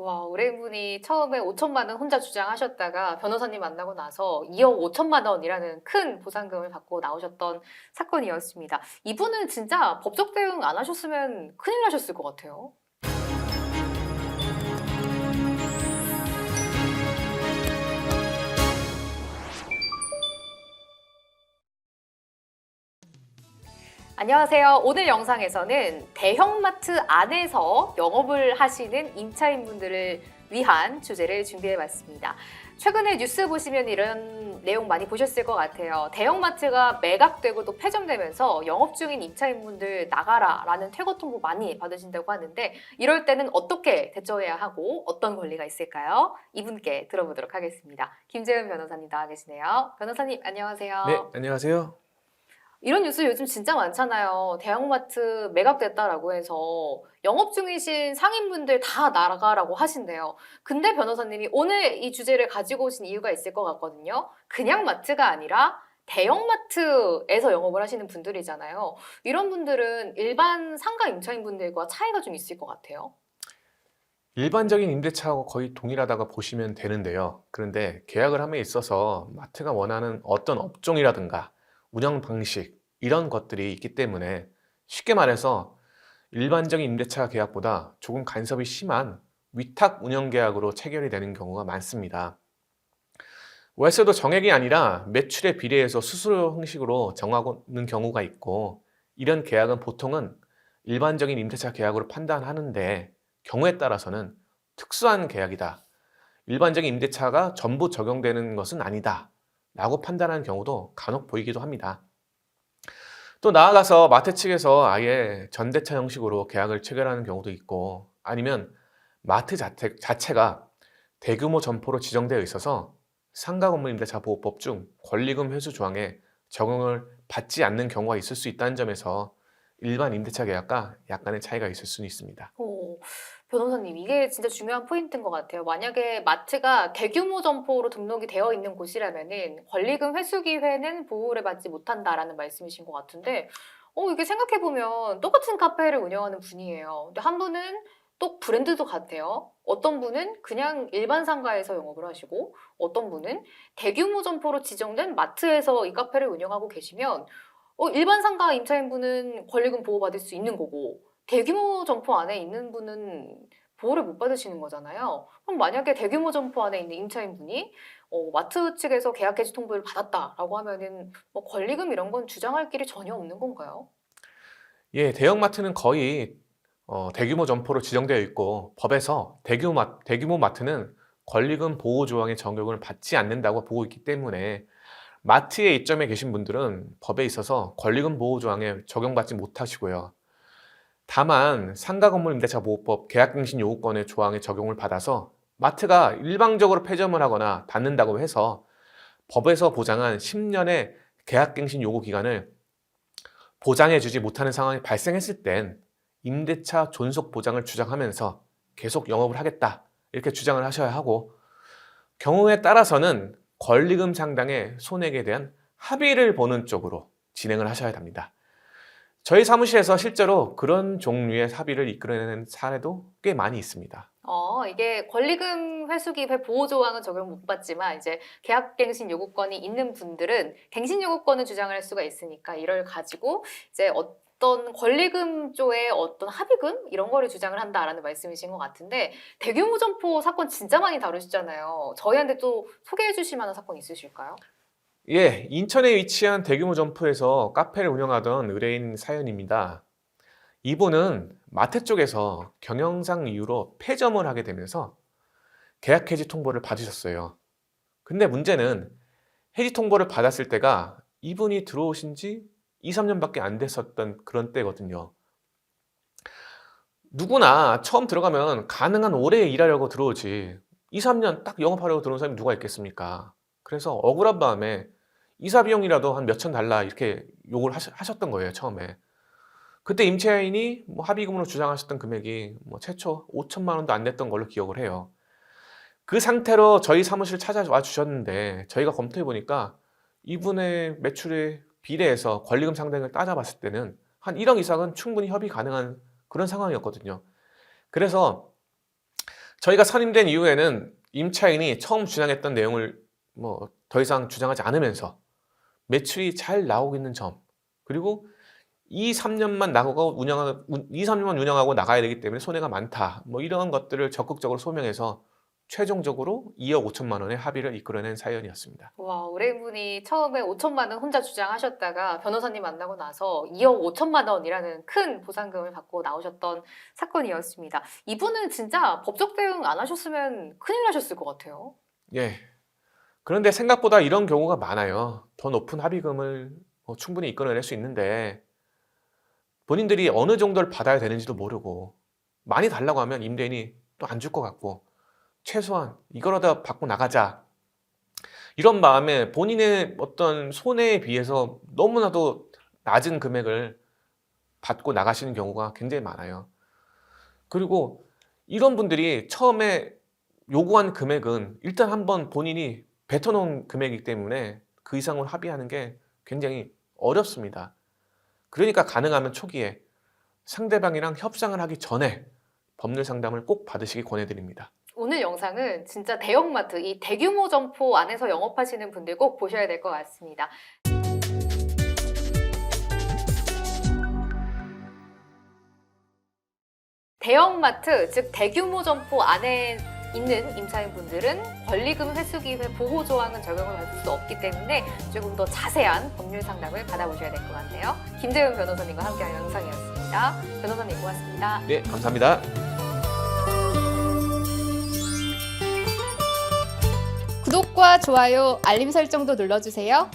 와, 의뢰인분이 처음에 5천만 원 혼자 주장하셨다가 변호사님 만나고 나서 2억 5천만 원이라는 큰 보상금을 받고 나오셨던 사건이었습니다. 이분은 진짜 법적 대응 안 하셨으면 큰일 나셨을 것 같아요. 안녕하세요. 오늘 영상에서는 대형마트 안에서 영업을 하시는 임차인분들을 위한 주제를 준비해봤습니다. 최근에 뉴스 보시면 이런 내용 많이 보셨을 것 같아요. 대형마트가 매각되고 또 폐점되면서 영업 중인 임차인분들 나가라 라는 퇴거 통보 많이 받으신다고 하는데 이럴 때는 어떻게 대처해야 하고 어떤 권리가 있을까요? 이분께 들어보도록 하겠습니다. 김재은 변호사님 나와 계시네요. 변호사님 네, 안녕하세요. 안녕하세요. 이런 뉴스 요즘 진짜 많잖아요. 대형마트 매각됐다라고 해서 영업 중이신 상인분들 다 나가라고 하신대요. 근데 변호사님이 오늘 이 주제를 가지고 오신 이유가 있을 것 같거든요. 그냥 마트가 아니라 대형마트에서 영업을 하시는 분들이잖아요. 이런 분들은 일반 상가 임차인분들과 차이가 좀 있을 것 같아요. 일반적인 임대차하고 거의 동일하다고 보시면 되는데요. 그런데 계약을 함에 있어서 마트가 원하는 어떤 업종이라든가 운영 방식 이런 것들이 있기 때문에 쉽게 말해서 일반적인 임대차 계약보다 조금 간섭이 심한 위탁 운영 계약으로 체결이 되는 경우가 많습니다. 월세도 정액이 아니라 매출에 비례해서 수수료 형식으로 정하는 경우가 있고 이런 계약은 보통은 일반적인 임대차 계약으로 판단하는데 경우에 따라서는 특수한 계약이다. 일반적인 임대차가 전부 적용되는 것은 아니다. 라고 판단하는 경우도 간혹 보이기도 합니다. 또 나아가서 마트 측에서 아예 전대차 형식으로 계약을 체결하는 경우도 있고 아니면 마트 자체가 대규모 점포로 지정되어 있어서 상가건물임대차보호법 중 권리금 회수 조항에 적용을 받지 않는 경우가 있을 수 있다는 점에서 일반 임대차 계약과 약간의 차이가 있을 수는 있습니다. 변호사님, 이게 진짜 중요한 포인트인 것 같아요. 만약에 마트가 대규모 점포로 등록이 되어 있는 곳이라면은 권리금 회수 기회는 보호를 받지 못한다라는 말씀이신 것 같은데, 이게 생각해보면 똑같은 카페를 운영하는 분이에요. 근데 한 분은 또 브랜드도 같아요. 어떤 분은 그냥 일반 상가에서 영업을 하시고, 어떤 분은 대규모 점포로 지정된 마트에서 이 카페를 운영하고 계시면, 일반 상가 임차인분은 권리금 보호받을 수 있는 거고, 대규모 점포 안에 있는 분은 보호를 못 받으시는 거잖아요. 그럼 만약에 대규모 점포 안에 있는 임차인분이 마트 측에서 계약 해지 통보를 받았다라고 하면은 뭐 권리금 이런 건 주장할 길이 전혀 없는 건가요? 예, 대형마트는 거의 대규모 점포로 지정되어 있고 법에서 대규모 마트는 권리금 보호 조항의 적용을 받지 않는다고 보고 있기 때문에 마트에 입점해 계신 분들은 법에 있어서 권리금 보호 조항에 적용받지 못하시고요. 다만 상가건물임대차보호법 계약갱신 요구권의 조항에 적용을 받아서 마트가 일방적으로 폐점을 하거나 닫는다고 해서 법에서 보장한 10년의 계약갱신 요구 기간을 보장해주지 못하는 상황이 발생했을 땐 임대차 존속 보장을 주장하면서 계속 영업을 하겠다 이렇게 주장을 하셔야 하고 경우에 따라서는 권리금 상당의 손해에 대한 합의를 보는 쪽으로 진행을 하셔야 합니다. 저희 사무실에서 실제로 그런 종류의 합의를 이끌어내는 사례도 꽤 많이 있습니다. 이게 권리금 회수 기회 보호 조항은 적용 못 받지만 이제 계약갱신 요구권이 있는 분들은 갱신 요구권을 주장을 할 수가 있으니까 이를 가지고 이제 어떤 권리금 쪽에 어떤 합의금 이런 거를 주장을 한다라는 말씀이신 것 같은데 대규모 점포 사건 진짜 많이 다루시잖아요. 저희한테 또 소개해 주실 만한 사건 있으실까요? 예, 인천에 위치한 대규모 점포에서 카페를 운영하던 의뢰인 사연입니다. 이분은 마트 쪽에서 경영상 이유로 폐점을 하게 되면서 계약 해지 통보를 받으셨어요. 근데 문제는 해지 통보를 받았을 때가 이분이 들어오신 지 2, 3년밖에 안 됐었던 그런 때거든요. 누구나 처음 들어가면 가능한 오래 일하려고 들어오지 2, 3년 딱 영업하려고 들어온 사람이 누가 있겠습니까? 그래서 억울한 마음에 이사 비용이라도 한 몇천 달라 이렇게 요구를 하셨던 거예요, 처음에. 그때 임차인이 뭐 합의금으로 주장하셨던 금액이 뭐 최초 5천만 원도 안 됐던 걸로 기억을 해요. 그 상태로 저희 사무실 찾아와 주셨는데 저희가 검토해 보니까 이분의 매출에 비례해서 권리금 상당을 따져봤을 때는 한 1억 이상은 충분히 협의 가능한 그런 상황이었거든요. 그래서 저희가 선임된 이후에는 임차인이 처음 주장했던 내용을 뭐 더 이상 주장하지 않으면서 매출이 잘 나오고 있는 점, 그리고 2, 3년만 운영하고 나가야 되기 때문에 손해가 많다. 뭐 이런 것들을 적극적으로 소명해서 최종적으로 2억 5천만 원의 합의를 이끌어낸 사연이었습니다. 와, 의뢰인분이 처음에 5천만 원 혼자 주장하셨다가 변호사님 만나고 나서 2억 5천만 원이라는 큰 보상금을 받고 나오셨던 사건이었습니다. 이분은 진짜 법적 대응 안 하셨으면 큰일 나셨을 것 같아요. 예. 그런데 생각보다 이런 경우가 많아요. 더 높은 합의금을 충분히 이끌어낼 수 있는데 본인들이 어느 정도를 받아야 되는지도 모르고 많이 달라고 하면 임대인이 또 안 줄 것 같고 최소한 이거라도 받고 나가자. 이런 마음에 본인의 어떤 손해에 비해서 너무나도 낮은 금액을 받고 나가시는 경우가 굉장히 많아요. 그리고 이런 분들이 처음에 요구한 금액은 일단 한번 본인이 뱉어놓은 금액이기 때문에 그 이상으로 합의하는 게 굉장히 어렵습니다. 그러니까 가능하면 초기에 상대방이랑 협상을 하기 전에 법률 상담을 꼭 받으시기 권해드립니다. 오늘 영상은 진짜 대형마트, 이 대규모 점포 안에서 영업하시는 분들 꼭 보셔야 될 것 같습니다. 대형마트, 즉 대규모 점포 안에 있는 임차인분들은 권리금 회수기회 보호 조항은 적용을 받을 수 없기 때문에 조금 더 자세한 법률 상담을 받아보셔야 될 것 같네요. 김재훈 변호사님과 함께한 영상이었습니다. 변호사님 고맙습니다. 네, 감사합니다. 구독과 좋아요, 알림 설정도 눌러주세요.